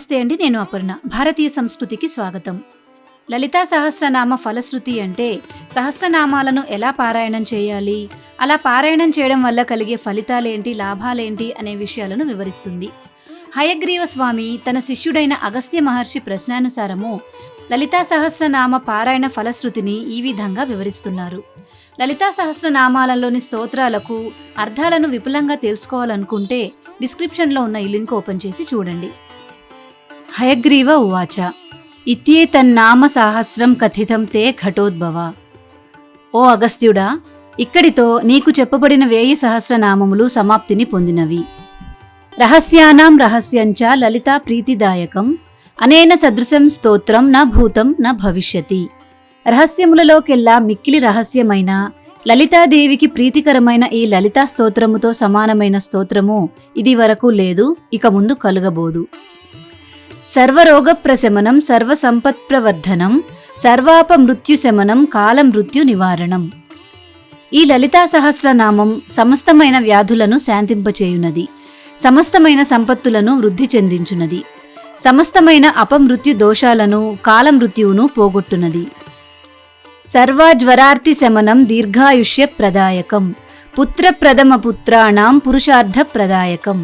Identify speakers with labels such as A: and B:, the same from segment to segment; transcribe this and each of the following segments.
A: నమస్తే అండి, నేను అపర్ణ. భారతీయ సంస్కృతికి స్వాగతం. లలితా సహస్రనామ ఫలశ్రుతి అంటే సహస్రనామాలను ఎలా పారాయణం చేయాలి, అలా పారాయణం చేయడం వల్ల కలిగే ఫలితాలేంటి, లాభాలేంటి అనే విషయాలను వివరిస్తుంది. హయగ్రీవ స్వామి తన శిష్యుడైన అగస్త్య మహర్షి ప్రశ్నానుసారము లలితా సహస్రనామ పారాయణ ఫలశ్రుతిని ఈ విధంగా వివరిస్తున్నారు. లలితా సహస్రనామాలలోని స్తోత్రాలకు అర్థాలను విపులంగా తెలుసుకోవాలనుకుంటే డిస్క్రిప్షన్లో ఉన్న ఈ లింక్ ఓపెన్ చేసి చూడండి. హయగ్రీవ ఉవాచ ఇత్యేతన్నామ సాహస్రం కథితం తే ఘటోద్భవ. ఓ అగస్త్యుడా, ఇక్కడితో నీకు చెప్పబడిన 1000 సహస్రనామములు సమాప్తిని పొందినవి. రహస్యానాం రహస్యంచ లలితా ప్రీతిదాయకం అనేన సదృశం స్తోత్రం న భూతం న భవిష్యతి. రహస్యములలోకెల్లా మిక్కిలి రహస్యమైన లలితాదేవికి ప్రీతికరమైన ఈ లలితా స్తోత్రముతో సమానమైన స్తోత్రము ఇది వరకు లేదు, ఇక ముందు కలుగబోదు. సర్వరోగ ప్రశమనం, సర్వసంపత్ప్రవర్ధనం, సర్వాపమృత్యుశమనం, కాలమృత్యు నివారణం. ఈ లలితా సహస్రనామం సమస్తమైన వ్యాధులను శాంతింపచేయునది, సమస్తమైన సంపత్తులను వృద్ధి చెందించునది, సమస్తమైన అపమృత్యు దోషాలను కాలమృత్యువును పోగొట్టునది. సర్వజ్వరార్తి శమనం, దీర్ఘాయుష్య ప్రదాయకం, పుత్రప్రథమ పుత్రాణం పురుషార్థ ప్రదాయకం.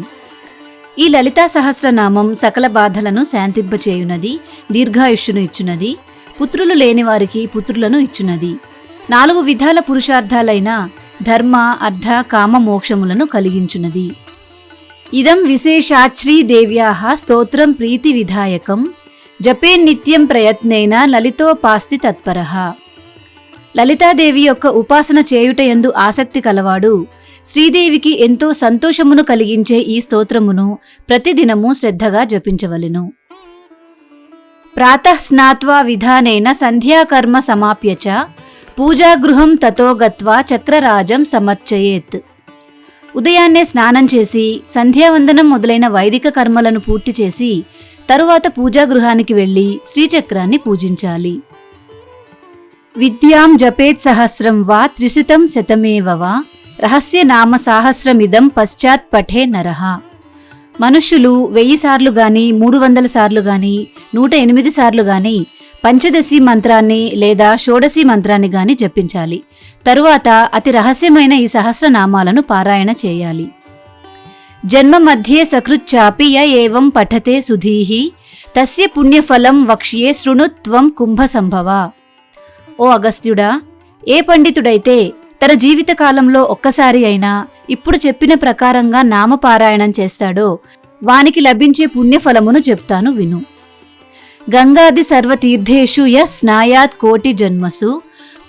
A: ఈ లలితా సహస్రనామం సకల బాధలను శాంతింపచేయునది, దీర్ఘాయుష్యును ఇచ్చునది, పుత్రులు లేని వారికి పుత్రులను ఇచ్చునది, 4 విధాల పురుషార్థాలైన ధర్మ, అర్థ, కామ, మోక్షములను కలిగించునది. ఇదం విశేషాశ్రీదేవ్యాః స్తోత్రం ప్రీతి విధాయకం జపే నిత్యం ప్రయత్నేన లలితోపాస్తి తత్పరః. లలితాదేవి యొక్క ఉపాసన చేయుటయందు ఆసక్తి కలవాడు శ్రీదేవికి ఎంతో సంతోషమును కలిగించే ఈ స్తోత్రమును ప్రతిదినము శ్రద్ధగా జపించవలెను. ప్రాతః స్నాత్వా విధానేన సంధ్యాకర్మ సమాప్య చ పూజాగృహం తతో గత్వా చక్రరాజం సమర్చయేత్. ఉదయాన్నే స్నానం చేసి సంధ్యావందనం మొదలైన వైదిక కర్మలను పూర్తి చేసి తరువాత పూజాగృహానికి వెళ్లి శ్రీచక్రాన్ని పూజించాలి. విద్యాం జపేత్ సహస్రం వా త్రిశతం శతమేవ వా రహస్య నామ సాహస్రమిదం పశ్చాత్ పఠే నరః. మనుష్యులు 1000 సార్లు గాని, 300 సార్లు గాని, 108 సార్లు గాని పంచదశి మంత్రాన్ని లేదా షోడశి మంత్రాన్ని గాని జపించాలి. తరువాత అతి రహస్యమైన ఈ సహస్రనామాలను పారాయణ చేయాలి. జన్మ మధ్యే సకృచ్చాపి య ఏవం పఠతే సుధీః తస్య పుణ్యఫలం వక్ష్యే శృణుత్వం కుంభ సంభవ. ఓ అగస్త్యుడా, ఏ పండితుడైతే తన జీవితకాలంలో ఒక్కసారి అయినా ఇప్పుడు చెప్పిన ప్రకారంగా నామపారాయణం చేస్తాడో వానికి లభించే పుణ్యఫలమును చెప్తాను విను. గంగాది సర్వతీర్థేషు య స్నాయాత్ కోటి జన్మసు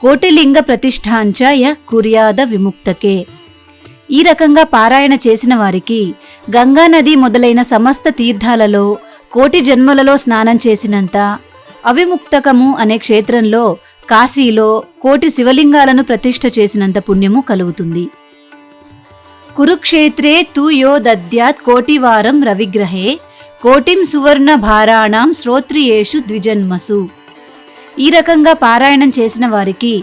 A: కోటిలింగ ప్రతిష్ఠాంచ య కుర్యాద విముక్తకే. ఈ రకంగా పారాయణ చేసిన వారికి గంగానది మొదలైన సమస్త తీర్థాలలో కోటి జన్మలలో స్నానం చేసినంత, అవిముక్తకము అనే క్షేత్రంలో కాశీలో కోటి శివలింగాలను ప్రతిష్ఠ చేసినంత పుణ్యము కలుగుతుంది. కురుక్షేత్రే తు యో దద్యాత్ కోటివారం రవిగ్రహే కోటిం సువర్ణ భారాణం శ్రోత్రియేషు ద్విజన్మసు. ఈ రకంగా పారాయణం చేసిన వారికి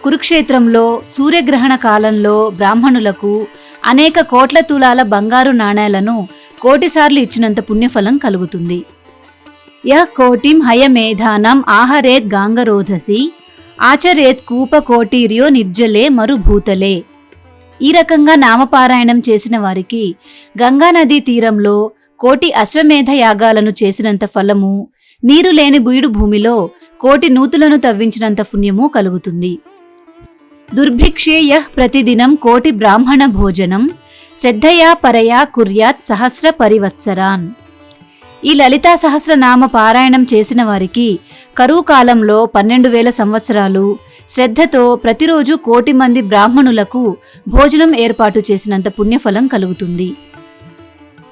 A: కురుక్షేత్రంలో సూర్యగ్రహణ కాలంలో బ్రాహ్మణులకు అనేక కోట్ల తులాల బంగారు నాణేలను 1,000,000 సార్లు ఇచ్చినంత పుణ్యఫలం కలుగుతుంది. యః కోటిం హయమేధానం ఆహరేత్ గాంగరోధసి ఆచరేత్ కూపకోటీర్యో నిర్జలే మరుభూతలే. ఈ రకంగా నామపారాయణం చేసిన వారికి గంగానదీ తీరంలో 1,000,000 అశ్వమేధ యాగాలను చేసినంత ఫలము, నీరు లేని బీడు భూమిలో 1,000,000 నూతులను తవ్వించినంత పుణ్యము కలుగుతుంది. దుర్భిక్షే యః ప్రతిదినం 1,000,000 బ్రాహ్మణ భోజనం శ్రద్ధయా పరయా కుర్యాత్ సహస్ర పరివత్సరాన్. ఈ లలితా సహస్రనామ పారాయణం చేసిన వారికి కరువు కాలంలో 12,000 సంవత్సరాలు శ్రద్ధతో ప్రతిరోజు 1,000,000 మంది బ్రాహ్మణులకు భోజనం ఏర్పాటు చేసినంత పుణ్యఫలం కలుగుతుంది.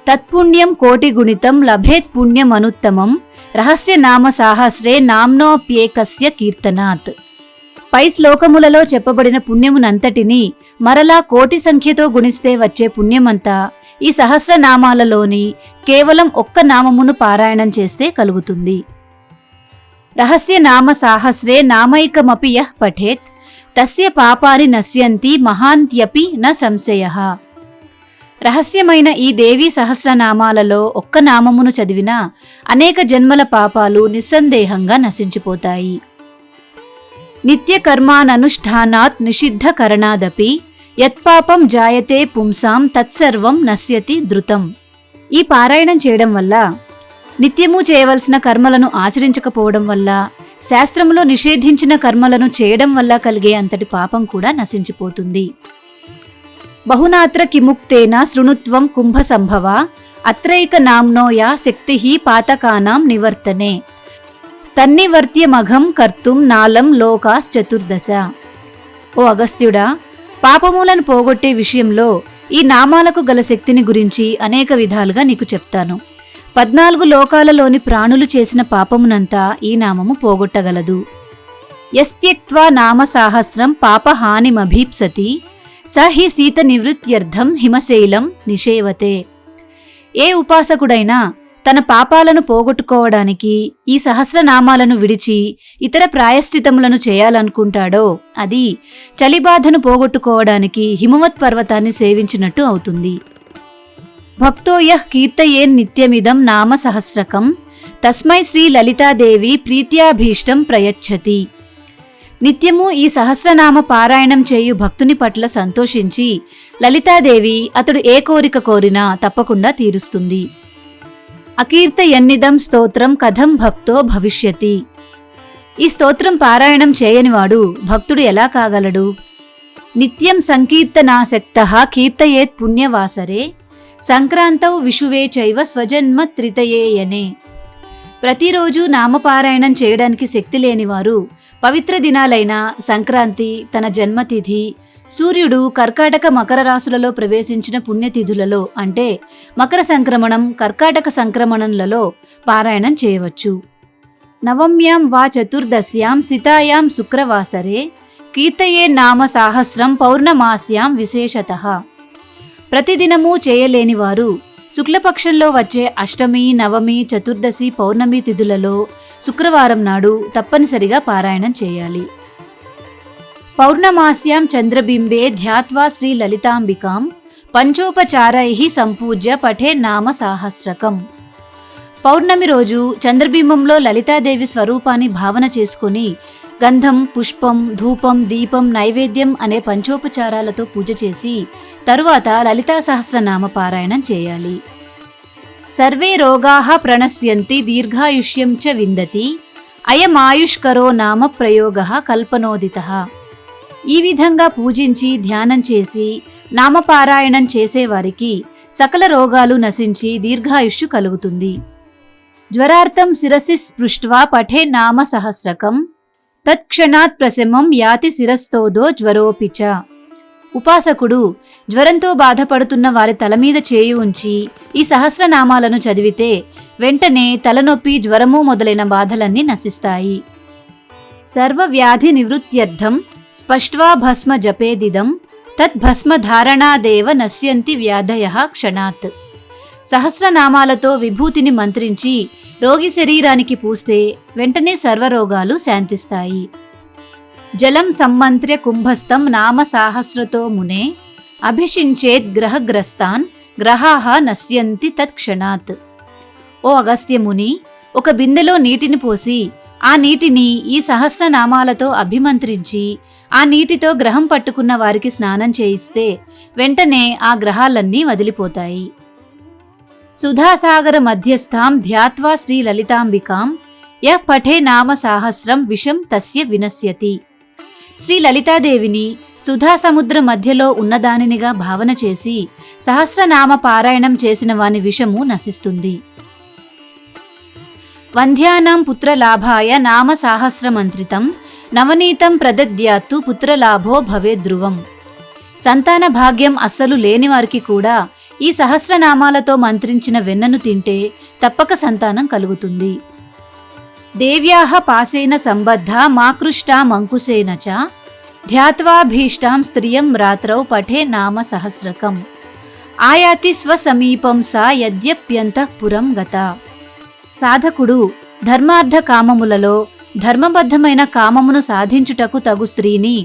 A: తత్పుణ్యం 1,000,000 గుణితం లభేత్ పుణ్యమనుత్తమం రహస్య నామ సాహస్రే నామ్నోప్యేకస్య కీర్తనాత్. పై శ్లోకములలో చెప్పబడిన పుణ్యమునంతటిని మరలా 1,000,000 సంఖ్యతో గుణిస్తే వచ్చే పుణ్యమంతా ఈ సహస్రనామాలలోని కేవలం ఒక్క నామమును పారాయణం చేస్తే కలుగుతుంది. రహస్య నామ సాహస్రే నామైకమపి యః పఠేత్ తస్య పాపాని నశ్యంతి మహాంత్యపి న సంశయః. రహస్యమైన ఈ దేవీ సహస్రనామాలలో ఒక్క నామమును చదివినా అనేక జన్మల పాపాలు నిస్సందేహంగా నశించిపోతాయి. నిత్య కర్మాననుష్ఠానాత్ నిషిద్ధ కరణాదపి యత్పాపం జాయతే పుంసాం తత్సర్వం నశ్యతి ధృతం. ఈ పారాయణం చేయడం వల్ల, నిత్యము చేయవలసిన కర్మలను ఆచరించకపోవడం వల్ల, శాస్త్రములో నిషేధించిన కర్మలను చేయడం వల్ల కలిగే అంతటి పాపం కూడా నశించిపోతుంది. బహునాత్ర కిముక్తేన శృణుత్వం కుంభ సంభవ అత్రైక నామ్నోయా శక్తి పాతకానాం నివర్తనే తన్నివర్త్యమఘం కర్తుం నాలం లోకాశ్చతుర్దశ. ఓ అగస్త్యుడా, పాపములను పోగొట్టే విషయంలో ఈ నామాలకు గల శక్తిని గురించి అనేక విధాలుగా నీకు చెప్తాను. 14 లోకాలలోని ప్రాణులు చేసిన పాపమునంతా ఈ నామము పోగొట్టగలదు. యస్త్యక్త్వా నామ సాహస్రం పాపహానిమభీప్సతి స హి శీత నివృత్త్యర్థం హిమశైలం నిషేవతే. ఏ ఉపాసకుడైనా తన పాపాలను పోగొట్టుకోవడానికి ఈ సహస్రనామాలను విడిచి ఇతర ప్రాయశ్చితములను చేయాలనుకుంటాడో అది చలిబాధను పోగొట్టుకోవడానికి హిమవత్ పర్వతాన్ని సేవించినట్టు అవుతుంది. భక్తో యః కీర్తయేన్ నిత్యమిదం నామ సహస్రకం తస్మై శ్రీ లలితాదేవి ప్రీత్యాభీష్టం ప్రయచ్చతి. నిత్యము ఈ సహస్రనామ పారాయణం చేయు భక్తుని పట్ల సంతోషించి లలితాదేవి అతడు ఏ కోరిక కోరినా తప్పకుండా తీరుస్తుంది. అకీర్తయన్నిదం స్తోత్రం కథం భక్తో భవిష్యతి. ఈ స్తోత్రం పారాయణం చేయనివాడు భక్తుడు ఎలా కాగలడు? నిత్యం సంకీర్తనాసక్తః కీర్తయేత్ పుణ్యవాసరే సంక్రాంతౌ విషువే చైవ స్వజన్మ త్రితయేయనే. ప్రతిరోజు నామపారాయణం చేయడానికి శక్తి లేనివారు పవిత్ర దినాలైన సంక్రాంతి, తన జన్మతిథి, సూర్యుడు కర్కాటక మకర రాశులలో ప్రవేశించిన పుణ్యతిథులలో అంటే మకర సంక్రమణం, కర్కాటక సంక్రమణంలలో పారాయణం చేయవచ్చు. నవమ్యాం వా చతుర్దశ్యాం సితాయాం శుక్రవాసరే కీర్తయే నామ సాహస్రం పౌర్ణమాస్యాం విశేషతః. ప్రతిదినము చేయలేనివారు శుక్లపక్షంలో వచ్చే అష్టమి, నవమి, చతుర్దశి, పౌర్ణమి తిథులలో శుక్రవారం నాడు తప్పనిసరిగా పారాయణం చేయాలి. పౌర్ణమాస్యాం చంద్రబింబే ధ్యాత్వా శ్రీ లలితాంబికాం పంచోపచారైః సంపూజ్య పఠే నామ సాహస్రకం. పౌర్ణమి రోజు చంద్రబింబంలో లలితాదేవి స్వరూపాన్ని భావన చేసుకుని గంధం, పుష్పం, ధూపం, దీపం, నైవేద్యం అనే పంచోపచారాలతో పూజ చేసి తరువాత లలితా సహస్రనామ పారాయణం చేయాలి. సర్వే రోగాః ప్రణశ్యంతి దీర్ఘాయుష్యం చ విందతి అయమాయుష్కరో నామ ప్రయోగః కల్పనోదితః. ఈ విధంగా పూజించి ధ్యానం చేసి నామపారాయణం చేసేవారికి సకల రోగాలు నశించి దీర్ఘాయుష్యు కలుగుతుంది. జ్వరార్థం శిరసి స్పృష్ట్వా పఠే నామ సహస్రకం తత్క్షణాత్ ప్రశమం యాతి శిరస్తోదో జ్వరోపి చ. ఉపాసకుడు జ్వరంతో బాధపడుతున్న వారి తల మీద చేయి ఉంచి ఈ సహస్రనామాలను చదివితే వెంటనే తలనొప్పి, జ్వరము మొదలైన బాధలన్నీ నశిస్తాయి. సర్వవ్యాధి నివృత్త్యర్థం స్పష్ట్వా భస్మ జపేదిదం తద్భస్మ ధారణాదేవ నశ్యంతి వ్యాధయః క్షణాత్. సహస్రనామాలతో విభూతిని మంత్రించి రోగి శరీరానికి పూస్తే వెంటనే సర్వరోగాలు శాంతిస్తాయి. జలం సమ్మంత్ర్య కుంభస్థం నామ సాహస్రతో మునే అభిషించేద్ గ్రహగ్రస్తాన్ గ్రహాః నశ్యంతి తత్క్షణాత్. ఓ అగస్త్యముని, ఒక బిందెలో నీటిని పోసి ఆ నీటిని ఈ సహస్రనామాలతో అభిమంత్రించి ఆ నీటితో గ్రహం పట్టుకున్న వారికి స్నానం చేయిస్తే వెంటనే ఆ గ్రహాలన్నీ వదిలిపోతాయి. సుధాసాగర మధ్యస్థాం ధ్యాత్వా శ్రీ లలితాంబికాం యః పఠే నామ సాహస్రం విషం తస్య వినశ్యతి. శ్రీ లలితాదేవిని సుధా సముద్ర మధ్యలో ఉన్నదానినిగా భావన చేసి సహస్రనామ పారాయణం చేసిన వాని విషము నశిస్తుంది. వంధ్యానాం పుత్రలాభాయ నామ సాహస్రమంత్రితం నవనీతం ప్రదద్యాత్తు పుత్రలాభో భవే ధ్రువం. సంతాన భాగ్యం అస్సలు లేని వారికి కూడా ఈ సహస్రనామాలతో మంత్రించిన వెన్నను తింటే తప్పక సంతానం కలుగుతుంది. దేవ్యాః పాసేన సంబద్ధ మాకృష్టామంకుశేన చ ధ్యాత్వాభీష్టాం స్త్రియం రాత్రౌ పఠే నామ సహస్రకం ఆయాతి స్వసమీపం సా యద్యప్యంతఃపురం గత. సాధకుడు ధర్మార్థ కామములలో ధర్మబద్ధమైన కామమును సాధించుటకు తగు స్త్రీని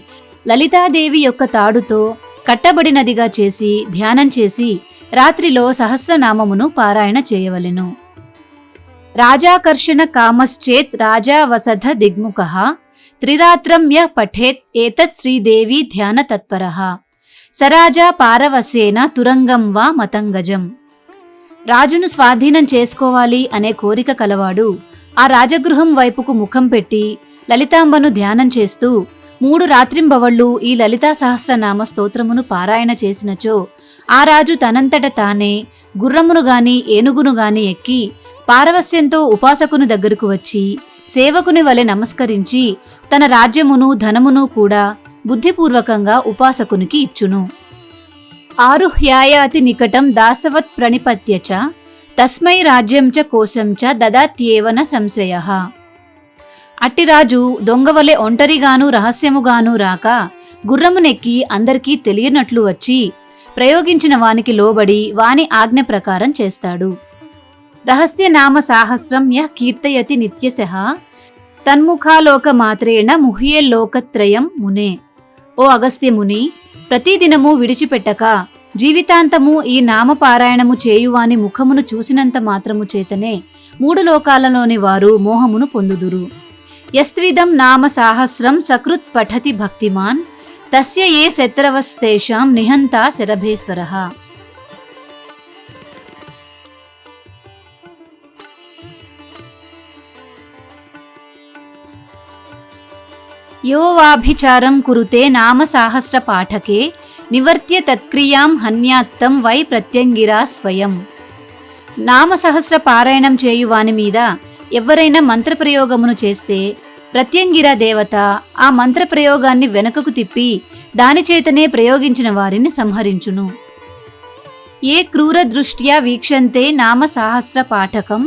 A: లలితాదేవి యొక్క తాడుతో కట్టబడినదిగా చేసి ధ్యానం చేసి రాత్రిలో సహస్రనామమును పారాయణ చేయవలెను. రాజాకర్షణ కామశ్చేత్ రాజావసథ దిగ్ముఖః త్రిరాత్రం యః పఠేత్ ఏతత్ శ్రీదేవి ధ్యాన తత్పరః సరాజా పారవస్యేన తురంగం వా మతంగజం. రాజును స్వాధీనం చేసుకోవాలి అనే కోరిక కలవాడు ఆ రాజగృహం వైపుకు ముఖం పెట్టి లలితాంబను ధ్యానం చేస్తూ 3 రాత్రింబవళ్ళు ఈ లలితా సహస్రనామ స్తోత్రమును పారాయణ చేసినచో ఆ రాజు తనంతట తానే గుర్రమును గాని ఏనుగును గాని ఎక్కి పారవస్యంతో ఉపాసకుని దగ్గరకు వచ్చి సేవకుని వలె నమస్కరించి తన రాజ్యమును ధనమును కూడా బుద్ధిపూర్వకంగా ఉపాసకునికి ఇచ్చును. ఆరుహ్యాయాతి నికటం దాసవత్ ప్రణిపత్య చ తస్మై రాజ్యం చ కోశం చ దదాత్యేవన సంశయః. అట్టిరాజు దొంగవలె ఒంటరిగాను రహస్యముగాను రాక గుర్రమునెక్కి అందరికీ తెలియనట్లు వచ్చి ప్రయోగించిన వానికి లోబడి వాని ఆజ్ఞ ప్రకారం చేస్తాడు. రహస్యనామ సాహస్రం యః కీర్తయతి నిత్యశః తన్ముఖాలోక మాత్రేణ ముహ్యేల్లోకత్రయం మునే. ఓ అగస్త్యముని, ప్రతిదినము విడిచిపెట్టక జీవితాంతము ఈ నామపారాయణము చేయువాని ముఖమును చూసినంత మాత్రము చేతనే 3 లోకాలలోని వారు మోహమును పొందుదురు. యస్త్విదం నామ సాహస్రం సకృత్ పఠతి భక్తిమాన్ తస్య ఏ శత్రవస్తేషాం నిహంతా శరభేశ్వరః. యో వాభిచారం కురుతే నామ సాహస్ర పాఠకే నివర్త్య తత్క్రియాం హన్యాత్తం వై ప్రత్యంగిరా స్వయం. నామ సహస్ర పారాయణం చేయు వాని మీద ఎవరైనా మంత్రప్రయోగమును చేస్తే ప్రత్యంగిర దేవత ఆ మంత్రప్రయోగాన్ని వెనుకకు తిప్పి దానిచేతనే ప్రయోగించిన వారిని సంహరించును. ఏ క్రూర దృష్ట్యా వీక్షంతే నామ సాహస్ర పాఠకం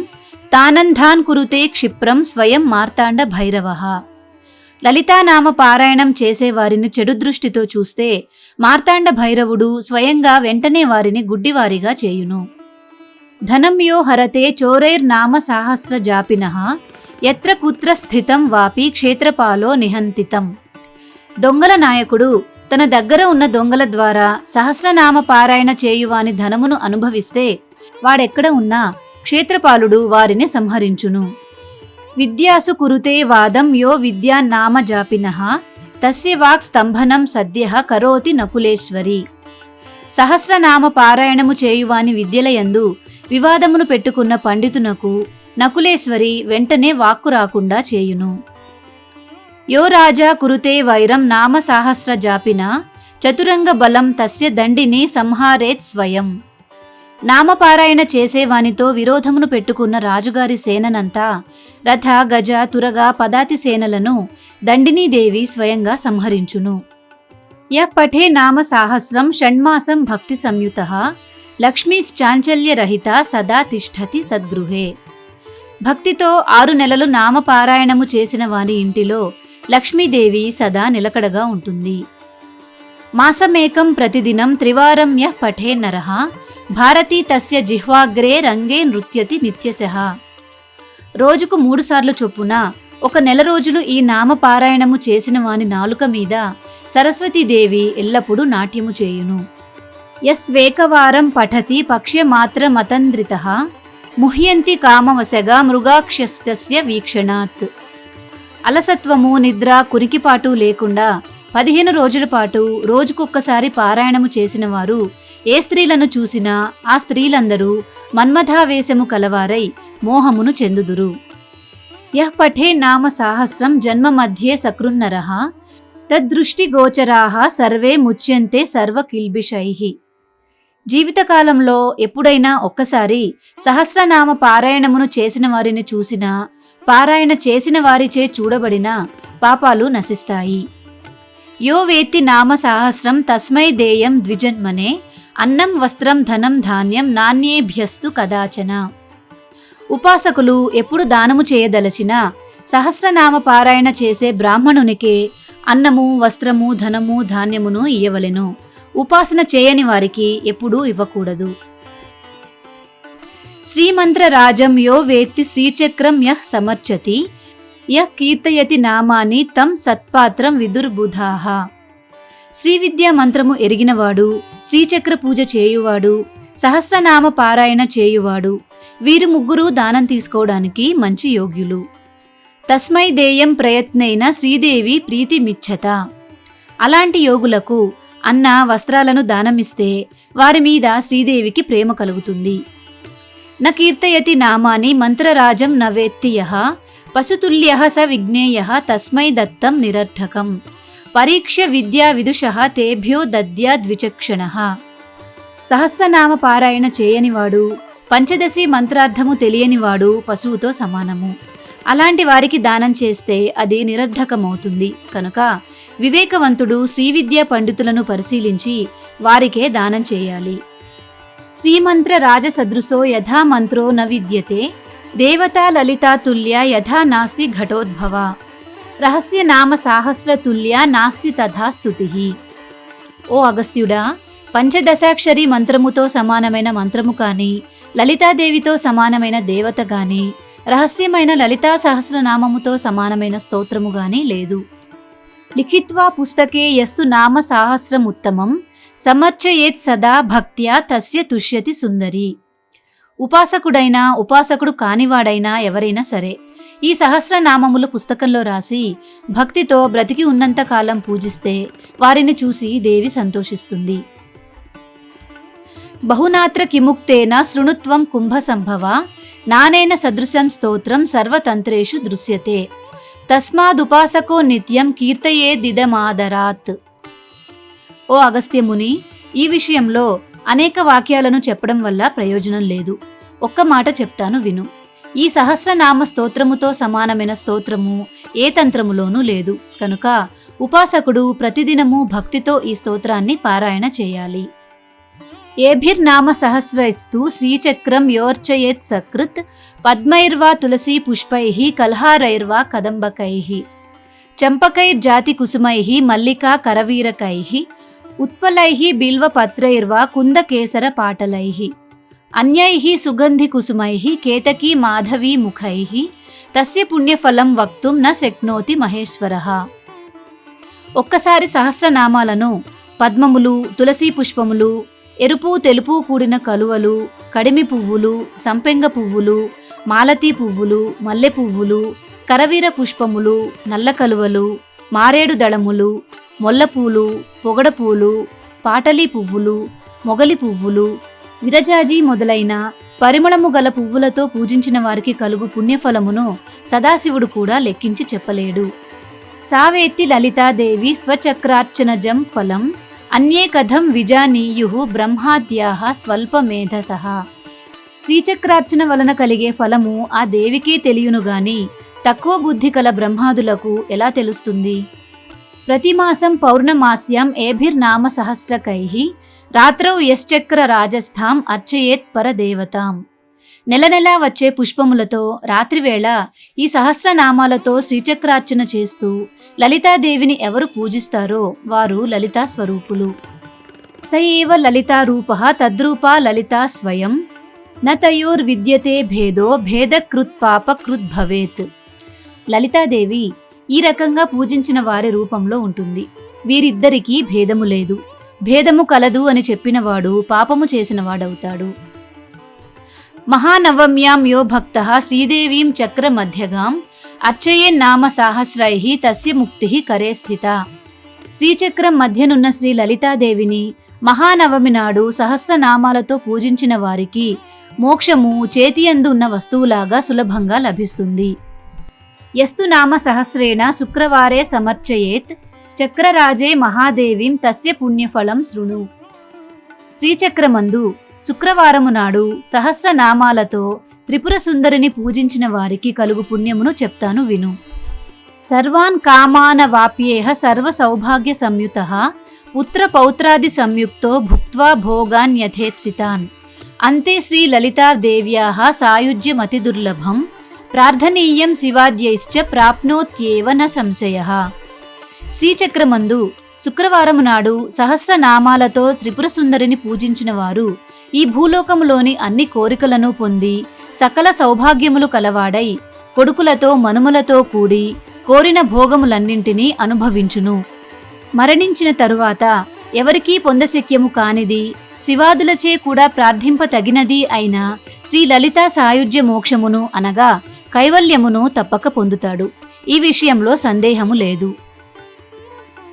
A: తానంధాన్ కురుతే క్షిప్రం స్వయం మార్తాండ భైరవః. లలితానామ పారాయణం చేసేవారిని చెడు దృష్టితో చూస్తే మార్తాండ భైరవుడు స్వయంగా వెంటనే వారిని గుడ్డివారిగా చేయును. ధనం యో హరతే చోరైర్నామ సాహస్ర జాపినః యత్ర కుత్ర స్థితం వాపి క్షేత్రపాలో నిహంతితం. దొంగల నాయకుడు తన దగ్గర ఉన్న దొంగల ద్వారా సహస్రనామ పారాయణ చేయువాని ధనమును అనుభవిస్తే వాడెక్కడ ఉన్నా క్షేత్రపాలుడు వారిని సంహరించును. విద్యాసు కురుతే వాదం యో విద్యాన్నామ జాపినః తస్య వాక్ స్తంభనం సద్యః కరోతి నకులేశ్వరి. సహస్రనామ పారాయణము చేయువాని విద్యలయందు వివాదమును పెట్టుకున్న పండితునకు నకులేశ్వరి వెంటనే వాక్కు రాకుండా చేయును. యో రాజా కురుతే వైరం నామ సాహస్ర జాపిన చతురంగ బలం తస్య దండిని సంహారేత్ స్వయం. నామపారాయణ చేసేవానితో విరోధమును పెట్టుకున్న రాజుగారి సేననంతా రథ గజ తురగ పదాతి సేనలను దండినీదేవి స్వయంగా సంహరించును. య పఠే నామ సాహస్రం షణ్మాసం భక్తి సంయుతః లక్ష్మీశ్చాంచల్యరహిత సదా తిష్ఠతి తద్గృహే. భక్తితో 6 నెలలు నామపారాయణము చేసిన వారి ఇంటిలో లక్ష్మీదేవి సదా నిలకడగా ఉంటుంది. మాసమేకం ప్రతిదినం త్రివారం యః పఠే నరః భారతీ తస్య జిహ్వాగ్రే రంగే నృత్యతి నిత్యశః. రోజుకు 3 సార్లు చొప్పున 1 నెల రోజులు ఈ నామపారాయణము చేసిన వాని నాలుక మీద సరస్వతీదేవి ఎల్లప్పుడూ నాట్యము చేయును. యస్త్వేకవారం పఠతి పక్ష్యమాత్రమతంద్రితః ముహ్యంతి కామవశగా మృగాక్షస్తస్య వీక్షణాత్. అలసత్వము నిద్ర కురికిపాటు లేకుండా 15 రోజుల పాటు రోజుకొక్కసారి పారాయణము చేసిన వారు ఏ స్త్రీలను చూసినా ఆ స్త్రీలందరూ మన్మథావేశము కలవారై మోహమును చెందుదురు. యః పఠే నామ సాహస్రం జన్మ మధ్యే సకృన్నరః తద్దృష్టిగోచరాః సర్వే ముచ్యంతే సర్వకిల్బిషైః. జీవితకాలంలో ఎప్పుడైనా ఒక్కసారి సహస్రనామ పారాయణమును చేసిన వారిని చూసినా పారాయణ చేసిన వారిచే చూడబడిన పాపాలు నశిస్తాయి. యో వేత్తి నామ సాహస్రం తస్మై దేయం ద్విజన్మనే అన్నం వస్త్రం ధనం ధాన్యం నాణ్యేభ్యస్తు కదాచన. ఉపాసకులు ఎప్పుడు దానము చేయదలచినా సహస్రనామ పారాయణ చేసే బ్రాహ్మణునికే అన్నము వస్త్రము ధనము ధాన్యమును ఇయ్యవలెను. ఉపాసన చేయని వారికి ఎప్పుడూ ఇవ్వకూడదు. శ్రీమంత్రరాజం యో వేత్తి శ్రీచక్రం యః సమర్చతి యః కీర్తయతి నామాని తం సత్పాత్రం విదుర్బుధాః. శ్రీవిద్యా మంత్రము ఎరిగినవాడు శ్రీచక్ర పూజ చేయువాడు సహస్రనామ పారాయణ చేయువాడు. వీరు ముగ్గురు దానం తీసుకోవడానికి మంచి యోగ్యులు. తస్మై దేయం ప్రయత్నైన శ్రీదేవి ప్రీతిమిచ్చత. అలాంటి యోగులకు అన్న వస్త్రాలను దానమిస్తే వారి మీద శ్రీదేవికి ప్రేమ కలుగుతుంది. న కీర్తయతి నామాని మంత్రరాజం న వేత్తి యః పశుతుల్యః స విజ్ఞేయః తస్మై దత్తం నిరర్థకం పరీక్ష్య విద్యా విదుషః తేభ్యో దద్యాద్విచక్షణః. సహస్రనామ పారాయణ చేయనివాడు, పంచదశి మంత్రార్థము తెలియనివాడు పశువుతో సమానము. అలాంటి వారికి దానం చేస్తే అది నిరర్ధకమవుతుంది. కనుక వివేకవంతుడు శ్రీవిద్యా పండితులను పరిశీలించి వారికే దానం చేయాలి. శ్రీమంత్ర రాజసదృశో యథా మంత్రో న విద్యతే దేవతా లలితా తుల్య యథా నాస్తి ఘటోద్భవ రహస్య నామ సాహస్ర తుల్య నాస్తి తథా స్తుతిః. ఓ అగస్త్యుడా, పంచదశాక్షరి మంత్రముతో సమానమైన మంత్రము కాని, లలితాదేవితో సమానమైన దేవత గాని, రహస్యమైన లలితా సహస్రనామముతో సమానమైన స్తోత్రము గాని లేదు. లిఖిత్వా పుస్తకే యస్తు నామ సాహస్రముత్తమం సమర్చయేత్ సదా భక్త్యా తస్య తుష్యతి సుందరి. ఉపాసకుడైనా ఉపాసకుడు కానివాడైనా ఎవరైనా సరే ఈ సహస్రనామములు పుస్తకంలో రాసి భక్తితో బ్రతికి ఉన్నంత కాలం పూజిస్తే వారిని చూసి దేవి సంతోషిస్తుంది. బహునాత్ర కిముక్తేన శృణుత్వం కుంభ సంభవ నానేన సదృశం స్తోత్రం సర్వతంత్రేషు దృశ్యతే తస్మాదుపాసకో నిత్యం కీర్తయేదిదమాదరాత్. ఓ అగస్త్యముని, ఈ విషయంలో అనేక వాక్యాలను చెప్పడం వల్ల ప్రయోజనం లేదు. ఒక్క మాట చెప్తాను విను. ఈ సహస్రనామ స్తోత్రముతో సమానమైన స్తోత్రము ఏ తంత్రములోనూ లేదు. కనుక ఉపాసకుడు ప్రతిదినము భక్తితో ఈ స్తోత్రాన్ని పారాయణ చేయాలి. ఏభిర్నామ సహస్రైస్తు శ్రీచక్రం యోర్చయేత్ సకృత్ పద్మైర్వా తులసీ పుష్పైః కల్హారైర్వా కదంబకైః చంపకైర్జాతి కుసుమైః మల్లికా కరవీరకైః ఉత్పలైః బిల్వపత్రైర్వా కుందకేసర పాటలైః అన్యైః సుగంధి కుసుమైః కేతకీ మాధవీ ముఖైః తస్య పుణ్యఫలం వక్తుం న శక్నోతి మహేశ్వరః. ఒక్కసారి సహస్రనామాలను పద్మములు, తులసీ పుష్పములు, ఎరుపు తెలుపు కూడిన కలువలు, కడిమి పువ్వులు, సంపెంగ పువ్వులు, మాలతీ పువ్వులు, మల్లె పువ్వులు, కరవీర పుష్పములు, నల్ల కలువలు, మారేడు దళములు, మొల్లపూలు, పొగడపూలు, పాటలీ పువ్వులు, మొగలి పువ్వులు, విరజాజి మొదలైన పరిమళము గల పువ్వులతో పూజించిన వారికి కలుగు పుణ్యఫలమును సదాశివుడు కూడా లెక్కించి చెప్పలేడు. సావేత్తి లలితాదేవి స్వచక్రార్చనజం ఫలం అన్యే కథం విజానీయుః బ్రహ్మాద్యాః స్వల్పమేధసః. శ్రీచక్రార్చన వలన కలిగే ఫలము ఆ దేవికే తెలియను గాని తక్కువ బుద్ధి కల బ్రహ్మాదులకు ఎలా తెలుస్తుంది? ప్రతిమాసం పౌర్ణమాస్యాం ఏభిర్నామ సహస్రకైః రాత్రౌ యశ్చక్ర రాజస్థాం అర్చయేత్ పరదేవతాం. నెల నెలా వచ్చే పుష్పములతో రాత్రివేళ ఈ సహస్రనామాలతో శ్రీచక్రార్చన చేస్తూ లలితాదేవిని ఎవరు పూజిస్తారో వారు లలితా స్వరూపులు. స ఏవ లలితారూపః తద్రూపా లలితా స్వయం న తయోర్విద్యతే భేదో భేదకృత్పాపకృత్ భవేత్. లలితాదేవి ఈ రకంగా పూజించిన వారి రూపంలో ఉంటుంది. వీరిద్దరికీ భేదము లేదు. భేదము కలదు అని చెప్పినవాడు పాపము చేసినవాడవుతాడు. మహానవమ్యాం యో భక్తః శ్రీదేవీం చక్ర మధ్యగాం అర్చయేన్నామ సాహస్రైః తస్య ముక్తిః కరే స్థిత. శ్రీచక్రం మధ్యనున్న శ్రీ లలితాదేవిని మహానవమి నాడు సహస్రనామాలతో పూజించిన వారికి మోక్షము చేతియందు ఉన్న వస్తువులాగా సులభంగా లభిస్తుంది. యస్తు నామ సహస్రేణ శుక్రవారే సమర్చయేత్ చక్రరాజే మహాదేవీం తస్య పుణ్యఫలం శృణు. శ్రీచక్రమందు శుక్రవారము నాడు సహస్రనామాలతో త్రిపుర సుందరిని పూజించిన వారికి కలుగు పుణ్యమును చెప్తాను విను. సర్వాన్ కామానవాప్యేహ సర్వ సౌభాగ్య సంయుతః పుత్ర పౌత్రాది సంయుక్తో భుక్త్వా భోగాన్ యథేప్సితాన్ అంతే శ్రీ లలితాదేవ్యాః సాయుజ్యమతి దుర్లభం ప్రార్థనీయం శివాద్యైశ్చ ప్రాప్నోత్యేవ న సంశయః. శ్రీచక్రమందు శుక్రవారము నాడు సహస్రనామాలతో త్రిపుర సుందరిని పూజించిన వారు ఈ భూలోకములోని అన్ని కోరికలను పొంది సకల సౌభాగ్యములు కలవాడై కొడుకులతో మనుమలతో కూడి కోరిన భోగములన్నింటినీ అనుభవించును. మరణించిన తరువాత ఎవరికీ పొందశక్యము కానిది శివాదులచే కూడా ప్రార్థింపతగినది అయిన శ్రీ లలితా సాయుజ్య మోక్షమును అనగా కైవల్యమును తప్పక పొందుతాడు. ఈ విషయంలో సందేహము లేదు.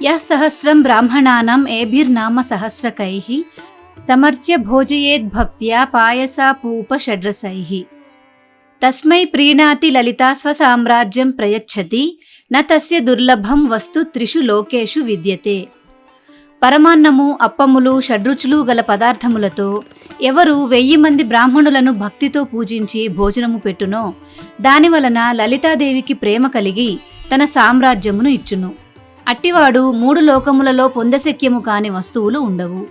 A: యః సహస్రం బ్రాహ్మణానాం ఏభిర్నామ సహస్రకైః సమర్చ్య భోజయేద్భక్త్యా పాయసాపూప షడ్రసైః తస్మై ప్రీణాతి లలితా స్వసామ్రాజ్యం ప్రయచ్చతి న తస్య దుర్లభం వస్తు త్రిషు లోకేషు విద్యతే. పరమాన్నము, అప్పములు, షడ్రుచులు గల పదార్థములతో ఎవరు 1000 మంది బ్రాహ్మణులను భక్తితో పూజించి భోజనము పెట్టునో దానివలన లలితాదేవికి ప్రేమ కలిగి తన సామ్రాజ్యమును ఇచ్చును. అట్టివాడు 3 లోకములలో పొందశక్యము కాని వస్తువులు ఉండవు.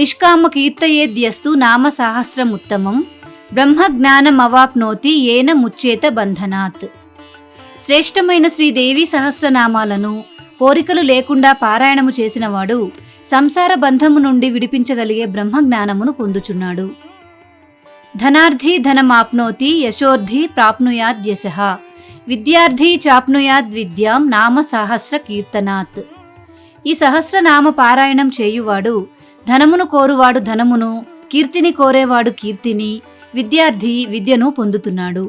A: నిష్కామ కీర్తయేద్యస్తు నామ సాహస్రముత్తమం బ్రహ్మజ్ఞానమవాప్నోతి ఏన ముచ్చేత బంధనాత్. శ్రేష్టమైన శ్రీదేవి సహస్రనామాలను కోరికలు లేకుండా పారాయణము చేసినవాడు సంసార బంధము నుండి విడిపించగలిగే బ్రహ్మజ్ఞానమును పొందుచున్నాడు. ధనార్థి ధనమాప్నోతి యశోర్థి ప్రాప్నుయాద్యశః విద్యార్థి చాప్నుయాద్విద్యాం నామ సహస్ర కీర్తనాత్. ఈ సహస్రనామ పారాయణం చేయువాడు ధనమును కోరువాడు ధనమును, కీర్తిని కోరేవాడు కీర్తిని, విద్యార్థి విద్యను పొందుతున్నాడు.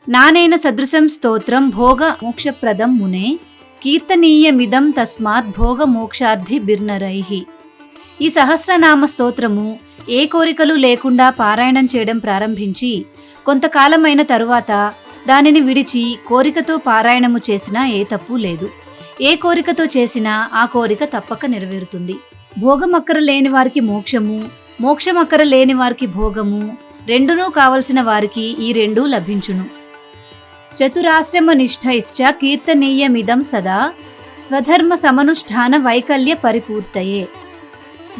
A: నానేన సదృశం స్తోత్రం భోగ మోక్షప్రదం మునే కీర్తనీయమిదం తస్మాత్ భోగ మోక్షార్థి బిర్నరైః. ఈ సహస్రనామ స్తోత్రము ఏ కోరికలు లేకుండా పారాయణం చేయడం ప్రారంభించి కొంతకాలమైన తరువాత దానిని విడిచి కోరికతో పారాయణము చేసినా ఏ తప్పు లేదు. ఏ కోరికతో చేసినా ఆ కోరిక తప్పక నెరవేరుతుంది. భోగమక్కర లేని వారికి మోక్షము, మోక్షమక్కర లేని వారికి భోగము, రెండునూ కావలసిన వారికి ఈ రెండూ లభించును. చతురాశ్రమ నిష్ఠైశ్చ కీర్తనీయమిదం సదా స్వధర్మ సమనుష్ఠాన వైకల్య పరిపూర్తయే.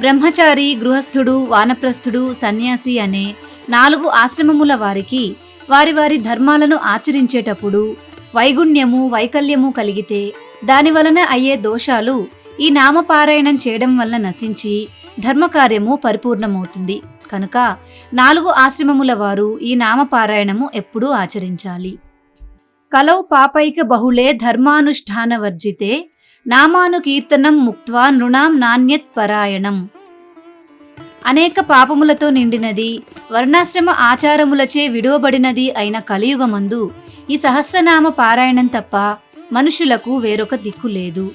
A: బ్రహ్మచారి, గృహస్థుడు, వానప్రస్థుడు, సన్యాసి అనే 4 ఆశ్రమముల వారికి వారి వారి ధర్మాలను ఆచరించేటప్పుడు వైగుణ్యము, వైకల్యము కలిగితే దానివలన అయ్యే దోషాలు ఈ నామపారాయణం చేయడం వల్ల నశించి ధర్మకార్యము పరిపూర్ణమవుతుంది. కనుక 4 ఆశ్రమముల వారు ఈ నామపారాయణము ఎప్పుడూ ఆచరించాలి. కలౌ పాపైక బహుళే ధర్మానుష్ఠానవర్జితే నామానుకీర్తనం ముక్త్వా నృణాం నాణ్యత్ పరాయణం. అనేక పాపములతో నిండినది, వర్ణాశ్రమ ఆచారములచే విడువబడినది అయిన కలియుగమందు ఈ సహస్రనామ పారాయణం తప్ప మనుషులకు వేరొక దిక్కు లేదు.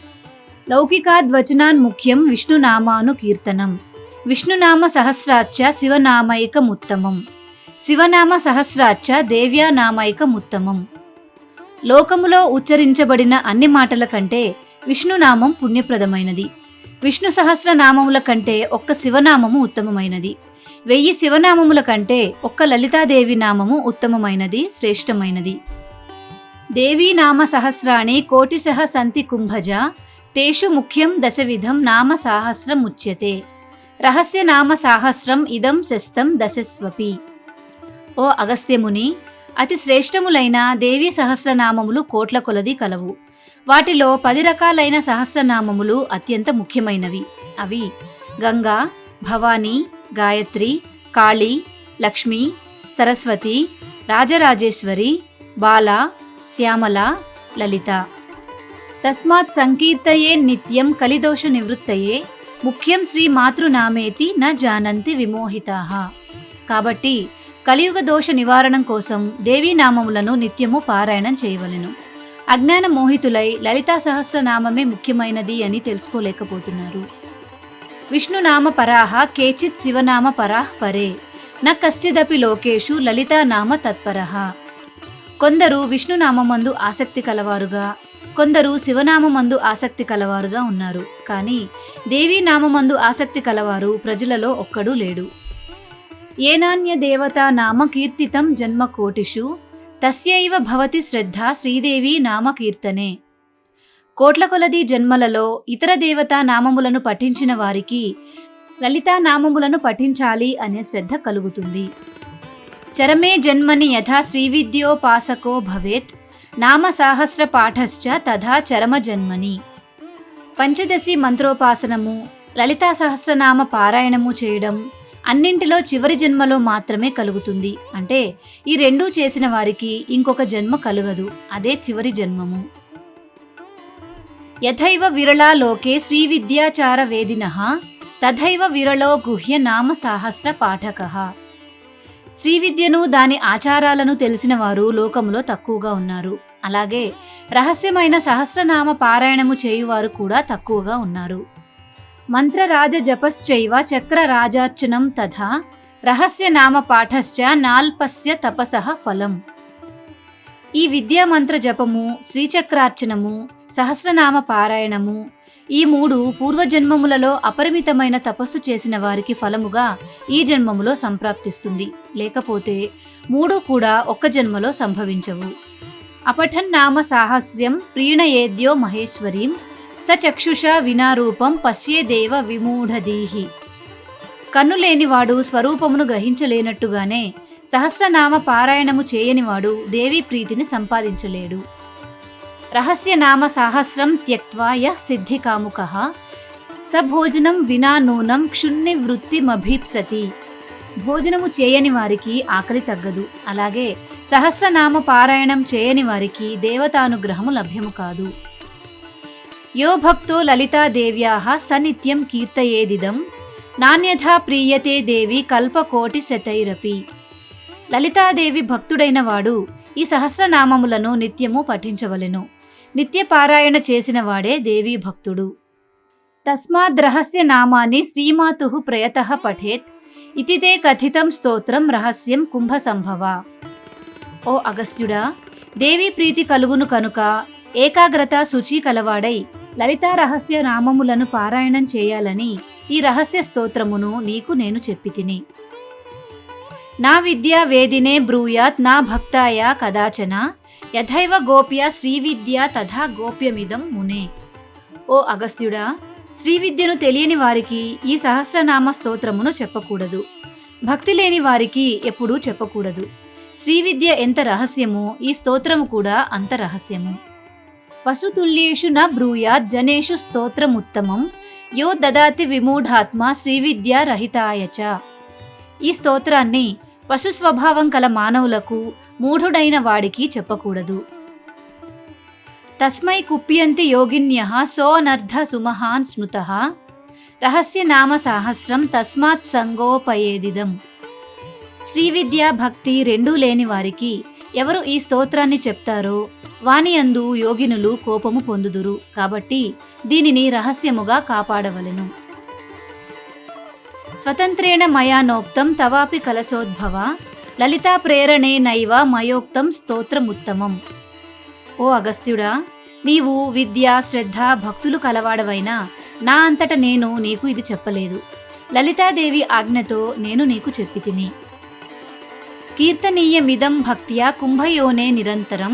A: లౌకికాద్వచనాన్ ముఖ్యం విష్ణునామాను కీర్తనం విష్ణునామ సహస్రాచ్చ శివనామైకముత్తమం శివనామ సహస్రాచ్చ దేవ్యానామైకముత్తమం. లోకములో ఉచ్చరించబడిన అన్ని మాటల కంటే విష్ణునామం పుణ్యప్రదమైనది. విష్ణు సహస్రనామముల కంటే ఒక్క శివనామము ఉత్తమమైనది. 1000 శివనామముల కంటే ఒక్క లలితాదేవి నామము ఉత్తమమైనది, శ్రేష్టమైనది. దేవీ నామ సహస్రాణి కోటిశః సంతి కుంభజ తేషు ముఖ్యం దశవిధం నామ సాహస్రముచ్యతే రహస్య నామ సాహస్రం ఇదం శస్తం దశస్వపి. ఓ అగస్త్యముని, అతి శ్రేష్టములైన దేవీ సహస్రనామములు కోట్ల కొలది కలవు. వాటిలో 10 రకాలైన సహస్రనామములు అత్యంత ముఖ్యమైనవి. అవి గంగా, భవానీ, గాయత్రి, కాళీ, లక్ష్మి, సరస్వతి, రాజరాజేశ్వరి, బాల, శ్యామల, లలిత. తస్మాత్ సంకీర్తయే నిత్యం కలిదోష నివృత్తయే ముఖ్యం శ్రీ మాతృనామేతి న జానంతి విమోహితాః. కాబట్టి కలియుగ దోష నివారణం కోసం దేవీ నామములను నిత్యము పారాయణం చేయవలెను. అజ్ఞాన మోహితులై లలితా సహస్రనామమే ముఖ్యమైనది అని తెలుసుకోలేకపోతున్నారు. విష్ణునామ పరాః కేచిత్ శివనామ పరాః పరే న కశ్చిదపి లోకేషు లలితానామ తత్పరః. కొందరు విష్ణునామమందు ఆసక్తి కలవారుగా, కొందరు శివనామమందు ఆసక్తి కలవారుగా ఉన్నారు. కానీ దేవీ నామమందు ఆసక్తి కలవారు ప్రజలలో ఒక్కడూ లేడు. ఏనాన్య దేవతా నామ కీర్తితం జన్మ కోటిషు తస్యైవ భవతి శ్రద్ధ శ్రీదేవి నామ కీర్తనే. కోట్ల కొలది జన్మలలో ఇతర దేవతా నామములను పఠించిన వారికి లలితా నామములను పఠించాలి అనే శ్రద్ధ కలుగుతుంది. చరమే జన్మని యథా శ్రీవిద్యోపాసకో భవేత్ నామ సాహస్ర పాఠశ్చ తథా చరమ జన్మని. పంచదశి మంత్రోపాసనము, లలితా సహస్రనామ పారాయణము చేయడం అన్నింటిలో చివరి జన్మలో మాత్రమే కలుగుతుంది. అంటే ఈ రెండూ చేసిన వారికి ఇంకొక జన్మ కలుగదు, అదే చివరి జన్మము. యథైవ విరళా లోకే శ్రీ విద్యాచార వేదినః తథైవ విరళో గుహ్య నామ సాహస్ర పాఠకః. శ్రీ విద్యను దాని ఆచారాలను తెలిసిన వారు లోకములో తక్కువగా ఉన్నారు. అలాగే రహస్యమైన సహస్రనామ పారాయణము చేయువారు కూడా తక్కువగా ఉన్నారు. మంత్రరాజ జపశ్చైవ చక్ర రాజార్చనం తథా రహస్య నామ పాఠశ్చ నాల్పస్య తపసః ఫలం. ఈ విద్యా మంత్ర జపము, శ్రీచక్రార్చనము, సహస్రనామ పారాయణము ఈ 3 పూర్వజన్మములలో అపరిమితమైన తపస్సు చేసిన వారికి ఫలముగా ఈ జన్మములో సంప్రాప్తిస్తుంది. లేకపోతే 3 కూడా ఒక్క జన్మలో సంభవించవు. అపఠన్ నామ సాహస్ర్యం ప్రీణయేద్యో మహేశ్వరీం స చక్షుషా వినారూపం పశ్యేదేవ విమూఢధీః. కన్నులేనివాడు స్వరూపమును గ్రహించలేనట్టుగానే సహస్రనామ పారాయణము చేయనివాడు దేవీ ప్రీతిని సంపాదించలేడు. రహస్య నామ సాహస్రం త్యక్త్వా యః సిద్ధికాముకః స భోజనం వినా నూనం క్షున్నివృత్తిమభీప్సతి. భోజనము చేయని వారికి ఆకలి తగ్గదు. అలాగే సహస్రనామ పారాయణం చేయని వారికి దేవతానుగ్రహము లభ్యము కాదు. యో భక్తో లలితాదేవ్యాః స నిత్యం కీర్తయేదిదం నాన్యథా ప్రీయతే దేవి కల్పకోటి శతైరపి. లలితాదేవి భక్తుడైన వాడు ఈ సహస్రనామములను నిత్యము పఠించవలెను. నిత్య పారాయణ చేసిన వాడే దేవీ భక్తుడు. తస్మాద్ రహస్య నామాని శ్రీమాతుః ప్రయతః పఠేత్ ఇతి తే కథితం స్తోత్రం రహస్యం కుంభ సంభవ. ఓ అగస్త్యుడా, దేవీ ప్రీతి కలుగును కనుక ఏకాగ్రత శుచి కలవాడై లలితా రహస్య నామములను పారాయణం చేయాలని ఈ రహస్య స్తోత్రమును నీకు నేను చెప్పితిని. నా విద్యా వేదినే బ్రూయాత్ నా భక్తాయ కదాచన యథైవ గోప్య శ్రీవిద్య తథా గోప్యమిదం మునే. ఓ అగస్త్యుడా, శ్రీవిద్యను తెలియని వారికి ఈ సహస్రనామ స్తోత్రమును చెప్పకూడదు. భక్తి లేని వారికి ఎప్పుడూ చెప్పకూడదు. శ్రీవిద్య ఎంత రహస్యమో ఈ స్తోత్రము కూడా అంత రహస్యము. పశుతుల్యేషు న బ్రూయాత్ జనేషు స్తోత్రముత్తమం యో దదాతి విమూఢాత్మ శ్రీవిద్యా రహితాయ చ. ఈ స్తోత్రాన్ని పశు స్వభావం కల మానవులకు మూఢుడైన వాడికి చెప్పకూడదు. తస్మై కుప్యంతి యోగిన్యః సోనర్ధ సుమహాన్ స్మృతః రహస్య నామ సాహస్రం తస్మాత్ సంగోపయేదిదం. శ్రీవిద్య భక్తి రెండూ లేని వారికి ఎవరు ఈ స్తోత్రాన్ని చెప్తారో వాని యందు యోగినులు కోపము పొందుదురు. కాబట్టి దీనిని రహస్యముగా కాపాడవలెను. స్వతంత్రేణ మయా నోక్తం తవాపి కలశోద్భవ లలితా ప్రేరణే నైవ మయోక్తం స్తోత్రముత్తమం. ఓ అగస్త్యుడా, నీవు విద్య, శ్రద్ధ, భక్తులు కలవాడవైనా నా అంతట నేను నీకు ఇది చెప్పలేదు. లలితాదేవి ఆజ్ఞతో నేను నీకు చెప్పితిని. కీర్తనీయమిదం భక్త్యా కుంభయోనే నిరంతరం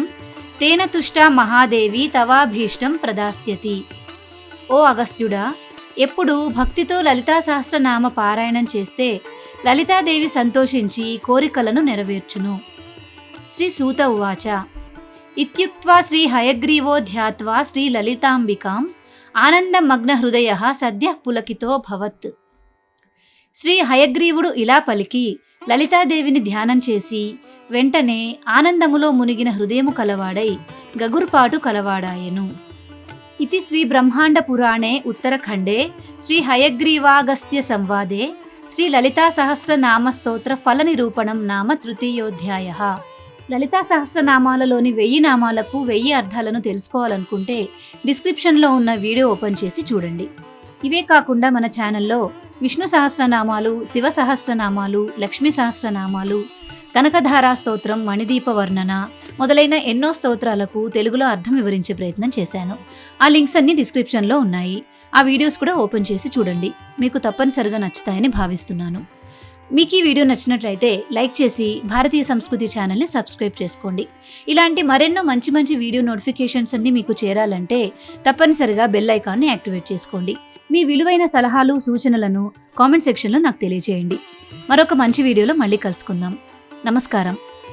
A: తేన తుష్టా మహాదేవి తవాభీష్టం ప్రదాస్యతి. ఓ అగస్త్యుడా, ఎప్పుడు భక్తితో లలితా సహస్రనామ పారాయణం చేస్తే లలితాదేవి సంతోషించి కోరికలను నెరవేర్చును. శ్రీ సూత ఉవాచ ఇత్యుక్త్వా శ్రీ హయగ్రీవో ధ్యాత్వా శ్రీ లలితాంబికాం ఆనందమగ్న హృదయః సద్యః పులకితో భవత్. శ్రీ హయగ్రీవుడు ఇలా పలికి లలితాదేవిని ధ్యానం చేసి వెంటనే ఆనందములో మునిగిన హృదయము కలవాడై గగుర్పాటు కలవాడాయెను. ఇది శ్రీ బ్రహ్మాండ పురాణే ఉత్తరఖండే శ్రీ హయగ్రీవాగస్త్య సంవాదే శ్రీ లలితా సహస్రనామ స్తోత్ర ఫల నిరూపణం నామ తృతీయోధ్యాయః. లలితా సహస్రనామాలలోని 1000 నామాలకు 1000 అర్థాలను తెలుసుకోవాలనుకుంటే డిస్క్రిప్షన్లో ఉన్న వీడియో ఓపెన్ చేసి చూడండి. ఇవే కాకుండా మన ఛానల్లో విష్ణు సహస్రనామాలు, శివ సహస్రనామాలు, లక్ష్మీ సహస్రనామాలు, కనకధారా స్తోత్రం, మణిదీప వర్ణన మొదలైన ఎన్నో స్తోత్రాలకు తెలుగులో అర్థం వివరించే ప్రయత్నం చేశాను. ఆ లింక్స్ అన్ని డిస్క్రిప్షన్లో ఉన్నాయి. ఆ వీడియోస్ కూడా ఓపెన్ చేసి చూడండి. మీకు తప్పనిసరిగా నచ్చుతాయని భావిస్తున్నాను. మీకు ఈ వీడియో నచ్చినట్లయితే లైక్ చేసి భారతీయ సంస్కృతి ఛానల్ని సబ్స్క్రైబ్ చేసుకోండి. ఇలాంటి మరెన్నో మంచి మంచి వీడియో నోటిఫికేషన్స్ అన్ని మీకు చేరాలంటే తప్పనిసరిగా బెల్ ఐకాన్ని యాక్టివేట్ చేసుకోండి. మీ విలువైన సలహాలు, సూచనలను కామెంట్ సెక్షన్లో నాకు తెలియజేయండి. మరొక మంచి వీడియోలో మళ్ళీ కలుసుకుందాం. నమస్కారం.